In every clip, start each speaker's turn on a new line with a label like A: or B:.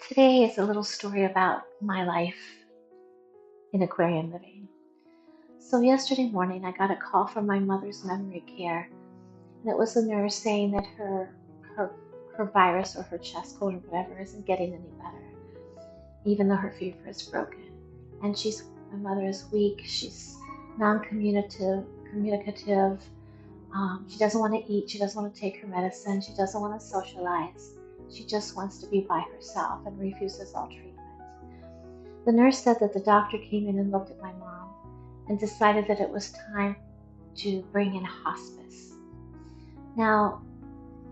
A: Today is a little story about my life in aquarium living. So yesterday morning I got a call from my mother's memory care, and it was a nurse saying that her her virus or her chest cold or whatever isn't getting any better, even though her fever is broken. And my mother is weak, she's communicative. She doesn't want to eat, she doesn't want to take her medicine, she doesn't want to socialize. She just wants to be by herself and refuses all treatment. The nurse said that the doctor came in and looked at my mom and decided that it was time to bring in hospice. Now,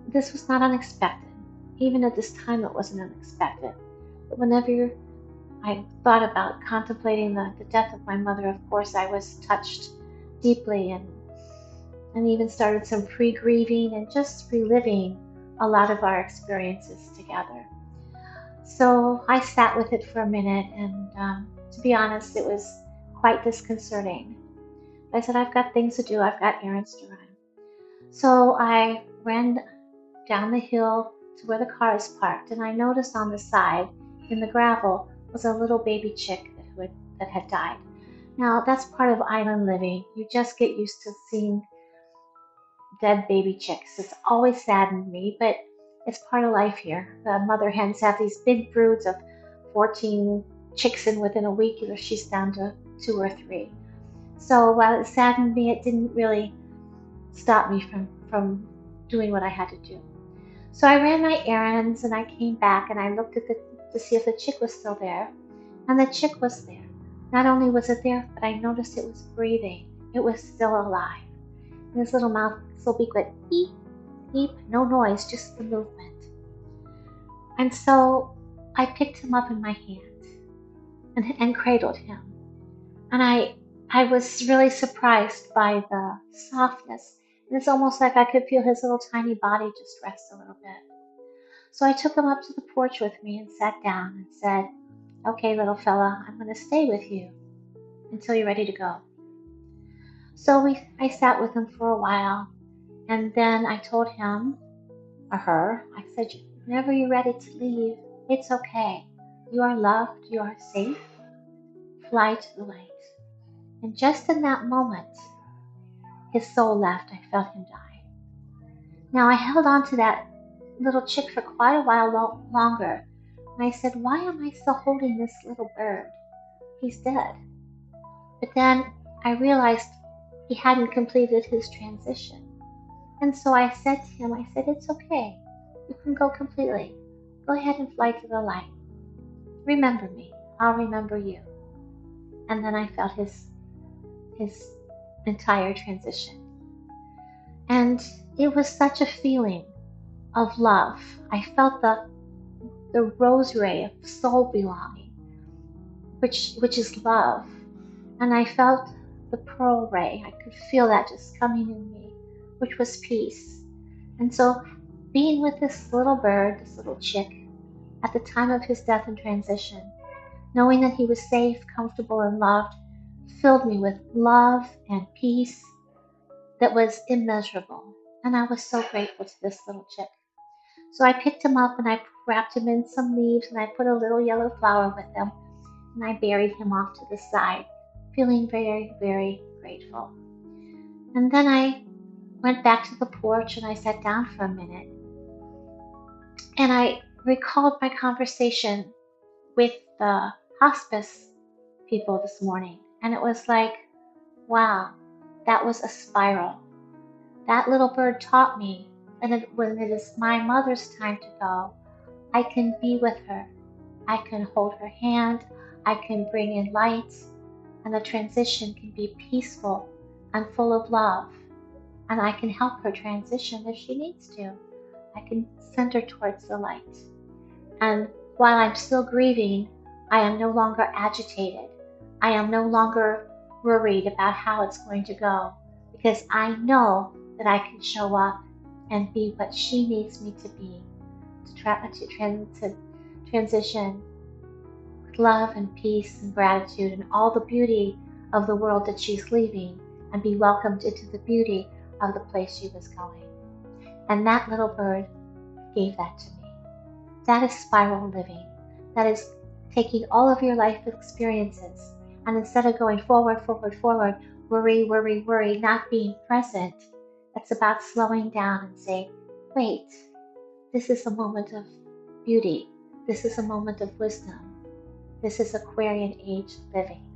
A: this was not unexpected. Even at this time, it wasn't unexpected. But whenever I thought about contemplating the death of my mother, of course, I was touched deeply and even started some pre-grieving and just reliving a lot of our experiences together. So I sat with it for a minute, and to be honest, it was quite disconcerting. I said, I've got things to do, I've got errands to run. So I ran down the hill to where the car is parked, and I noticed on the side in the gravel was a little baby chick that had died. Now, that's part of island living. You just get used to seeing dead baby chicks. It's always saddened me, but it's part of life here. The mother hens have these big broods of 14 chicks, and within a week, either she's down to 2 or 3. So while it saddened me, it didn't really stop me from doing what I had to do. So I ran my errands, and I came back, and I looked at to see if the chick was still there, and the chick was there. Not only was it there, but I noticed it was breathing. It was still alive. And his little beak went beep, beep, no noise, just the movement. And so I picked him up in my hand and cradled him. And I was really surprised by the softness. And it's almost like I could feel his little tiny body just rest a little bit. So I took him up to the porch with me and sat down and said, okay, little fella, I'm going to stay with you until you're ready to go. So I sat with him for a while, and then I told him, or her, I said, whenever you're ready to leave, it's okay. You are loved, you are safe. Fly to the light. And just in that moment, his soul left. I felt him die. Now I held on to that little chick for quite a while longer. And I said, why am I still holding this little bird? He's dead. But then I realized he hadn't completed his transition. And so I said to him, it's okay. You can go completely. Go ahead and fly to the light. Remember me. I'll remember you. And then I felt his entire transition. And it was such a feeling of love. I felt the rose ray of soul belonging, which is love. And I felt the pearl ray. I could feel that just coming in me, which was peace. And so being with this little bird, this little chick, at the time of his death and transition, knowing that he was safe, comfortable, and loved, filled me with love and peace that was immeasurable. And I was so grateful to this little chick. So I picked him up and I wrapped him in some leaves, and I put a little yellow flower with him, and I buried him off to the side, feeling very, very grateful. And then I went back to the porch and I sat down for a minute, and I recalled my conversation with the hospice people this morning. And it was like, wow, that was a spiral. That little bird taught me that when it is my mother's time to go, I can be with her. I can hold her hand. I can bring in light. And the transition can be peaceful and full of love. And I can help her transition if she needs to. I can send her towards the light. And while I'm still grieving, I am no longer agitated. I am no longer worried about how it's going to go, because I know that I can show up and be what she needs me to be to transition with love and peace and gratitude and all the beauty of the world that she's leaving, and be welcomed into the beauty of the place she was going. And that little bird gave that to me. That is spiral living. that is taking all of your life experiences, and instead of going forward, forward, forward, worry, worry, worry, not being present, it's about slowing down and saying, wait, this is a moment of beauty. This is a moment of wisdom. This is Aquarian age living.